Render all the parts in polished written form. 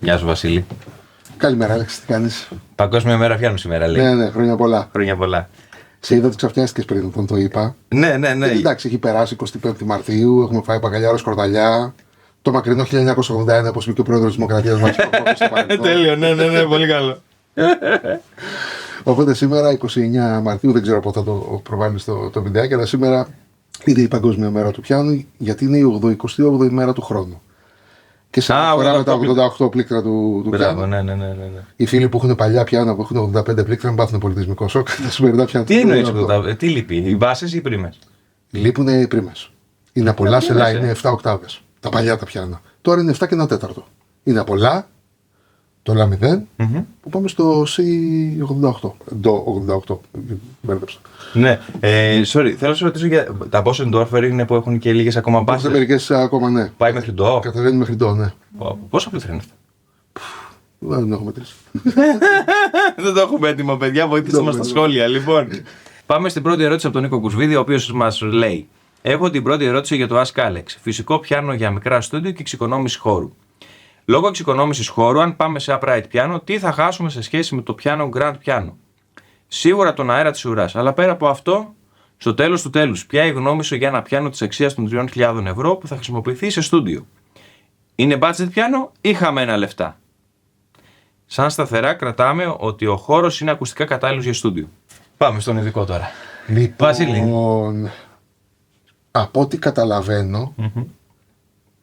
Γεια σου, Βασίλη. Καλημέρα, Άλεξ, τι κάνεις? Παγκόσμια μέρα πιάνου σήμερα, λέει. Ναι, χρόνια πολλά. Χρόνια πολλά. Σε είδα ότι ξαφνιάστηκες πριν όταν το είπα. Ναι. Εντάξει, έχει περάσει 25η Μαρτίου, έχουμε φάει μπακαλιάρο σκορδαλιά. Το μακρινό 1981, όπως είπε και ο πρόεδρος της Δημοκρατίας μας. Τέλειο, ναι, πολύ καλό. Οπότε σήμερα, 29 Μαρτίου, δεν ξέρω πότε θα το προβάλλει το βιντεάκι, αλλά σήμερα είναι η Παγκόσμια Μέρα του Πιάνου, γιατί είναι η 28η μέρα του χρόνου. Και σε φορά με τα 88 πλήκτρα του πιάνου. Ναι. Οι φίλοι που έχουν παλιά πιάνα που έχουν 85 πλήκτρα μην πάθουν πολιτισμικό σοκ. Τι εννοείς, τι λείπει, οι μπάσες ή οι πρίμες? Λείπουν οι πρίμες. Είναι πολλά σε λά, είναι 7 οκτάβες. Τα παλιά τα πιάνα. Τώρα είναι 7 και 1 τέταρτο. Είναι από λά, το λά 0, που πάμε στο C88. Το 88. Μπέρδεψα. Ναι. Sorry, θέλω να σε ρωτήσω για τα Bosendorfer είναι που έχουν και λίγες ακόμα μπάσες. Μερικές ακόμα, ναι. Πάει μέχρι το. Κατεβαίνει μέχρι το, ναι. Πόσα πλήκτρα είναι αυτά? Δεν έχουμε μετρήσει. Δεν το έχουμε έτοιμο, παιδιά. Βοήθησε μας στα σχόλια. Λοιπόν, πάμε στην πρώτη ερώτηση από τον Νίκο Κουσβίδη, ο οποίος μας λέει: έχω την πρώτη ερώτηση για το Ask Alex. Φυσικό πιάνο για μικρά στούντιο και εξοικονόμηση χώρου. Λόγω εξοικονόμησης χώρου, αν πάμε σε upright πιάνο, τι θα χάσουμε σε σχέση με το πιάνο grand πιάνο? Σίγουρα τον αέρα της ουράς, αλλά πέρα από αυτό, στο τέλος του τέλους, ποια η γνώμη σου για ένα πιάνο της αξίας των 3.000 ευρώ που θα χρησιμοποιηθεί σε στούντιο? Είναι budget πιάνο ή χαμένα λεφτά? Σαν σταθερά κρατάμε ότι ο χώρος είναι ακουστικά κατάλληλος για στούντιο. Πάμε στον ειδικό τώρα. Βασίλη. Από ό,τι καταλαβαίνω,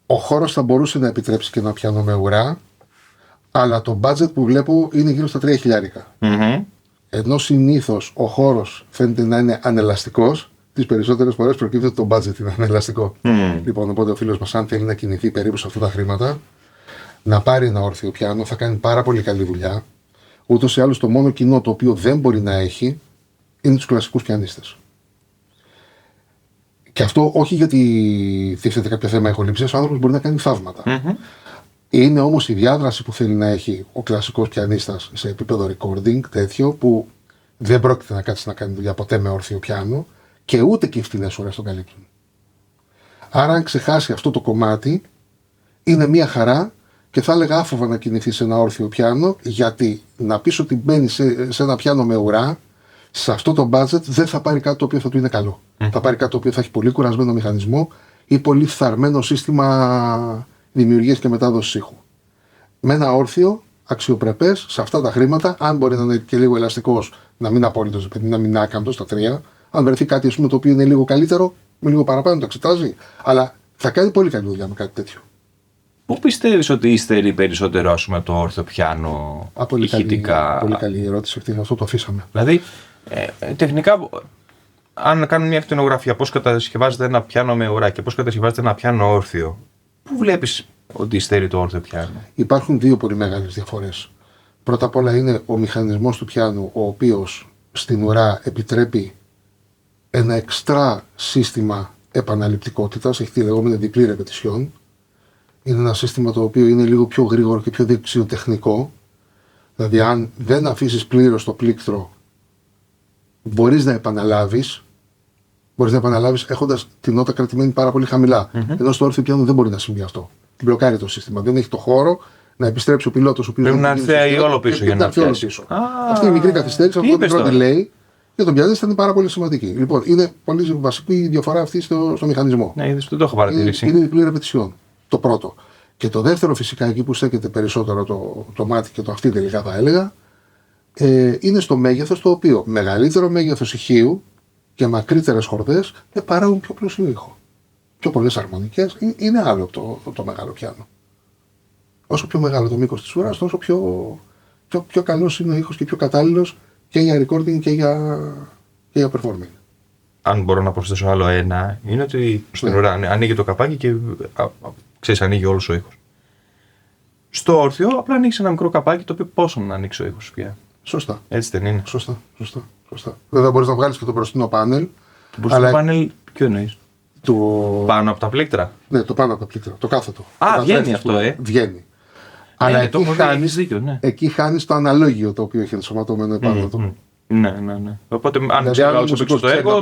ο χώρος θα μπορούσε να επιτρέψει και ένα πιάνο με ουρά, αλλά το budget που βλέπω είναι γύρω στα 3.000. Ενώ συνήθως ο χώρος φαίνεται να είναι ανελαστικός, τις περισσότερες φορές προκύπτει ότι το budget είναι ανελαστικό. Λοιπόν, οπότε ο φίλος μας, αν θέλει να κινηθεί περίπου σε αυτά τα χρήματα, να πάρει ένα όρθιο πιάνο, θα κάνει πάρα πολύ καλή δουλειά. Ούτως ή άλλως, το μόνο κοινό το οποίο δεν μπορεί να έχει είναι τους κλασικούς πιανίστες. Και αυτό όχι γιατί τίθεται κάποιο θέμα ηχοληψίας, ο άνθρωπος μπορεί να κάνει θαύματα. Είναι όμως η διάδραση που θέλει να έχει ο κλασικός πιανίστας σε επίπεδο recording, τέτοιο που δεν πρόκειται να κάτσει να κάνει δουλειά ποτέ με όρθιο πιάνο και ούτε και οι φτηνές ώρες τον καλύπτουν. Άρα, αν ξεχάσει αυτό το κομμάτι, είναι μια χαρά και θα έλεγα άφοβα να κινηθεί σε ένα όρθιο πιάνο, γιατί να πεις ότι μπαίνει σε ένα πιάνο με ουρά, σε αυτό το budget δεν θα πάρει κάτι το οποίο θα του είναι καλό. Θα πάρει κάτι το οποίο θα έχει πολύ κουρασμένο μηχανισμό ή πολύ φθαρμένο σύστημα δημιουργίας και μετάδοσης ήχου. Με ένα όρθιο, αξιοπρεπές, σε αυτά τα χρήματα, αν μπορεί να είναι και λίγο ελαστικός, να μην απόλυτος, να μην είναι άκαμπτος στα 3, αν βρεθεί κάτι ας πούμε, το οποίο είναι λίγο καλύτερο, με λίγο παραπάνω το εξετάζει, αλλά θα κάνει πολύ καλή δουλειά με κάτι τέτοιο. Πού πιστεύεις ότι υστερεί περισσότερο, ας πούμε, το όρθιο πιάνο ηχητικά? Πολύ καλή ερώτηση αυτή, αυτό το αφήσαμε. Δηλαδή, τεχνικά, αν κάνουμε μια ακτινογραφία, πώς κατασκευάζεται ένα πιάνο με ουρά και πώς κατασκευάζεται ένα πιάνο όρθιο, πού βλέπεις ότι υστερεί το όρθιο πιάνο? Υπάρχουν δύο πολύ μεγάλες διαφορές. Πρώτα απ' όλα είναι ο μηχανισμός του πιάνου, ο οποίος στην ουρά επιτρέπει ένα εξτρά σύστημα επαναληπτικότητας, έχει τη λεγόμενη διπλή ρεπετησιόν. Είναι ένα σύστημα το οποίο είναι λίγο πιο γρήγορο και πιο δεξιοτεχνικό. Δηλαδή, αν δεν αφήσεις πλήρως το πλήκτρο, μπορείς να επαναλάβεις έχοντας την νότα κρατημένη πάρα πολύ χαμηλά. Ενώ στο όρθιο πιάνο δεν μπορεί να συμβεί αυτό. Μπλοκάρει το σύστημα. Δεν έχει το χώρο να επιστρέψει ο πιλότος. Πρέπει να έρθει όλο πίσω για να έρθει. Αυτή η μικρή καθυστέρηση, αυτό το μικρό delay, για τον πιανίστα είναι πάρα πολύ σημαντική. Λοιπόν, είναι πολύ βασική η διαφορά αυτή στο μηχανισμό. Ναι, δεν το έχω παρατηρήσει. Είναι διπλή ρεπετησιόν. Το πρώτο. Και το δεύτερο, φυσικά, εκεί που στέκεται περισσότερο το μάτι και το αυτί, τελικά θα έλεγα, είναι στο μέγεθος, το οποίο μεγαλύτερο μέγεθος ηχείου και μακρύτερες χορδές παράγουν πιο πλούσιο ήχο. Πιο πολλές αρμονικές, είναι άλλο το μεγάλο πιάνο. Όσο πιο μεγάλο το μήκος της ουράς, τόσο πιο καλός είναι ο ήχος και πιο κατάλληλος και για recording και για performing. Αν μπορώ να προσθέσω άλλο ένα, είναι ότι στην ουρά ανοίγει το καπάκι και ξέρεις, ανοίγει όλος ο ήχος. Στο όρθιο απλά ανοίξει ένα μικρό καπάκι το οποίο πόσο να ανοίξει ο ήχος πια. Σωστά. Έτσι δεν είναι? Σωστά. Βέβαια μπορείς να βγάλεις και το μπροστινό πάνελ. Το μπροστινό πάνελ ποιο εννοείς? Πάνω από τα πλήκτρα? Ναι, το πάνω από τα πλήκτρα, το κάθετο. Βγαίνει αυτό, Βγαίνει. Αλλά εκεί χάνεις το αναλόγιο το οποίο έχει ενσωματωμένο επάνω του. Ναι. Οπότε αν ξέρει το έργο,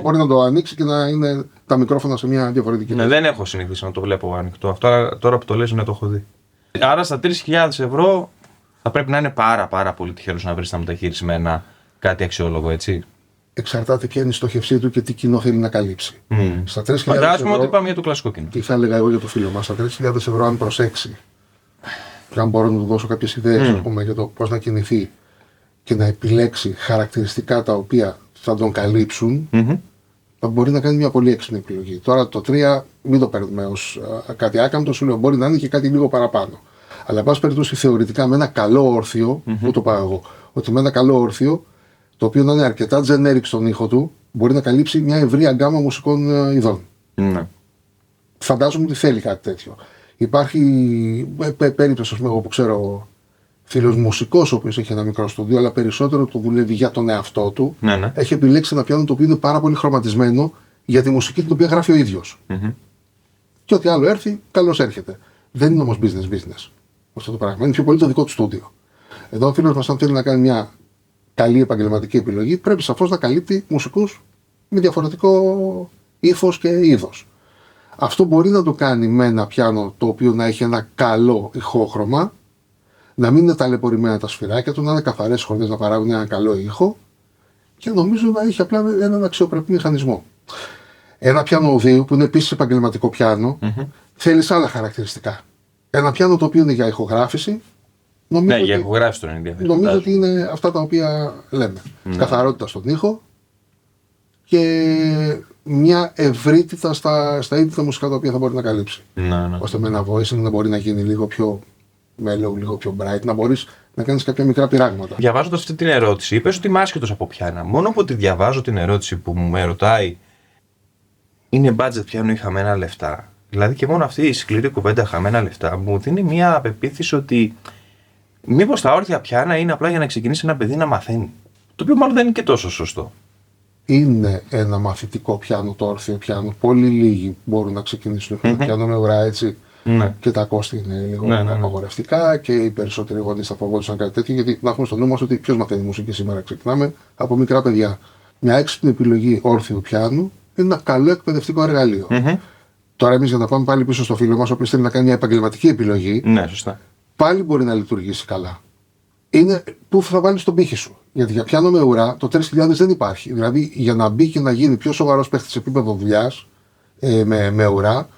μπορεί να το ανοίξει και να είναι τα μικρόφωνα σε μια διαφορετική θέση. Ναι, δεν έχω συνηθίσει να το βλέπω ανοιχτό. Αυτό τώρα που το λες, ναι, το έχω δει. Άρα στα 3.000 ευρώ θα πρέπει να είναι πάρα πολύ τυχερός να βρει στα μεταχειρισμένα κάτι αξιόλογο, έτσι. Εξαρτάται ποια είναι η στοχευσή του και τι κοινό θέλει να καλύψει. Στα 3.000 Φαντάζομαι ευρώ, ότι πάμε για το κλασικό κοινό. τι θα έλεγα εγώ για το φίλο μας, στα 3.000 ευρώ, αν προσέξει, και αν μπορώ να του δώσω κάποιες ιδέες για το πώς να κινηθεί και να επιλέξει χαρακτηριστικά τα οποία θα τον καλύψουν, θα μπορεί να κάνει μια πολύ έξυπνη επιλογή. Τώρα το 3 μην το παίρνουμε ως κάτι άκαμπτο, σου λέω μπορεί να είναι και κάτι λίγο παραπάνω. Αλλά εν πάση περιπτώσει θεωρητικά με ένα καλό όρθιο, που το πάω εγώ, ότι με ένα καλό όρθιο, το οποίο να είναι αρκετά generic στον ήχο του, μπορεί να καλύψει μια ευρεία γκάμα μουσικών ειδών. Φαντάζομαι ότι θέλει κάτι τέτοιο. Υπάρχει περίπτωση, ας πούμε, εγώ που ξέρω φίλος μουσικός, ο οποίος έχει ένα μικρό στούντιο, αλλά περισσότερο το δουλεύει για τον εαυτό του. Έχει επιλέξει ένα πιάνο το οποίο είναι πάρα πολύ χρωματισμένο για τη μουσική την οποία γράφει ο ίδιος. Και ό,τι άλλο έρθει, καλώς έρχεται. Δεν είναι όμως business αυτό το πράγμα. Είναι πιο πολύ το δικό του στούντιο. Εδώ ο φίλος μας, αν θέλει να κάνει μια καλή επαγγελματική επιλογή, πρέπει σαφώς να καλύπτει μουσικούς με διαφορετικό ύφος και είδος. Αυτό μπορεί να το κάνει με ένα πιάνο το οποίο να έχει ένα καλό ηχόχρωμα, να μην είναι ταλαιπωρημένα τα σφυράκια του, να είναι καθαρές χορδές, να παράγουν ένα καλό ήχο και νομίζω να έχει απλά έναν αξιοπρεπή μηχανισμό. Ένα πιάνο οδείου που είναι επίσης επαγγελματικό πιάνο, θέλει άλλα χαρακτηριστικά. Ένα πιάνο το οποίο είναι για ηχογράφηση. Ναι, για ηχογράφηση τον ενδιαφέρον. Νομίζω ότι είναι αυτά τα οποία λέμε. Καθαρότητα στον ήχο και μια ευρύτητα στα είδη τα μουσικά τα οποία θα μπορεί να καλύψει. Ώστε με ένα voicing να μπορεί να γίνει λίγο πιο mellow, λίγο πιο bright, να μπορείς να κάνεις κάποια μικρά πειράγματα. Διαβάζοντας αυτή την ερώτηση, είπες ότι είμαι άσχετος από πιάνα. Μόνο που τη διαβάζω την ερώτηση που με ρωτάει, είναι budget πιάνο ή χαμένα λεφτά. Δηλαδή και μόνο αυτή η σκληρή κουβέντα χαμένα λεφτά μου δίνει μια απεποίθηση ότι μήπως τα όρθια πιάνα είναι απλά για να ξεκινήσει ένα παιδί να μαθαίνει. Το οποίο μάλλον δεν είναι και τόσο σωστό. Είναι ένα μαθητικό πιάνο το όρθιο πιάνο. Πολύ λίγοι μπορούν να ξεκινήσουν το πιάνο με ουρά, έτσι. Και τα κόστη είναι λίγο απαγορευτικά και οι περισσότεροι γονείς θα φοβόντουσαν κάτι τέτοιο. Γιατί να έχουμε στο νου μας ότι ποιος μαθαίνει μουσική σήμερα, ξεκινάμε από μικρά παιδιά. Μια έξυπνη επιλογή όρθιου πιάνου είναι ένα καλό εκπαιδευτικό εργαλείο. Τώρα, εμείς για να πάμε πάλι πίσω στο φίλο μας, ο οποίος θέλει να κάνει μια επαγγελματική επιλογή, πάλι μπορεί να λειτουργήσει καλά. Είναι που θα βάλεις τον πύχη σου. Γιατί για πιάνο με ουρά το 3.000 δεν υπάρχει. Δηλαδή, για να μπει και να γίνει πιο σοβαρός παίχτης σε επίπεδο δουλειάς με ουρά,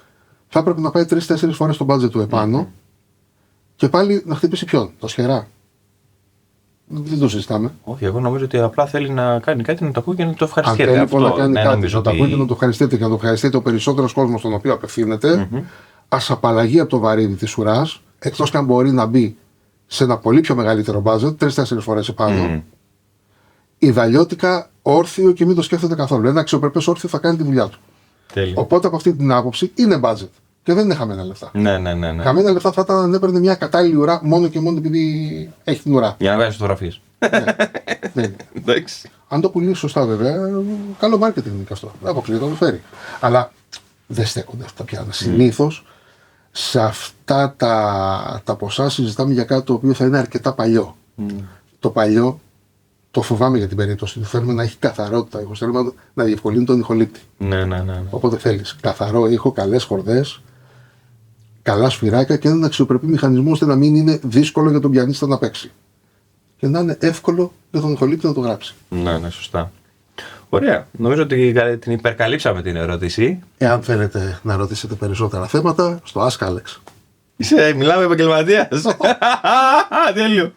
θα έπρεπε να πάει 3-4 φορές το budget του επάνω και πάλι να χτυπήσει ποιον, το σχερά. Δεν το συζητάμε. Όχι, εγώ νομίζω ότι απλά θέλει να κάνει κάτι, να το ακούει και να το ευχαριστεί. Αν θέλει λοιπόν να κάνει κάτι, να το ακούει και να το ευχαριστείτε και να το ευχαριστείτε ο περισσότερος κόσμος στον οποίο απευθύνεται, ας απαλλαγεί από το βαρύδι της ουράς, εκτός και αν μπορεί να μπει σε ένα πολύ πιο μεγαλύτερο budget, 3-4 φορές επάνω. Ιδαλλιώτικα όρθιο και μην το σκέφτεται καθόλου. Ένα αξιοπρεπές όρθιο θα κάνει τη δουλειά του. Οπότε από αυτή την άποψη είναι budget. Και δεν είναι χαμένα λεφτά. Ναι. Χαμένα λεφτά θα ήταν αν έπαιρνε μια κατάλληλη ουρά μόνο και μόνο επειδή έχει την ουρά. Για να βγάζει φωτογραφίες. Ναι. Αν το πουλήσει σωστά, βέβαια, καλό marketing είναι και αυτό. Αποκλείεται να το φέρει. Αλλά δεν στέκονται αυτά πια. Συνήθως σε αυτά τα ποσά συζητάμε για κάτι το οποίο θα είναι αρκετά παλιό. Το παλιό το φοβάμαι για την περίπτωση του. Θέλουμε να έχει καθαρότητα ήχο. Θέλουμε να διευκολύνει τον ηχολήπτη. Ναι. Οπότε θέλεις καθαρό ήχο, καλές χορδές, καλά σφυράκια και έναν αξιοπρεπή μηχανισμό ώστε να μην είναι δύσκολο για τον πιανίστα να παίξει. Και να είναι εύκολο για τον ηχολήπτη να το γράψει. Ναι, σωστά. Ωραία. Νομίζω ότι την υπερκαλύψαμε την ερώτηση. Εάν θέλετε να ρωτήσετε περισσότερα θέματα, στο Ask Alex. Μιλάμε επαγγελματίας. Τέλειο.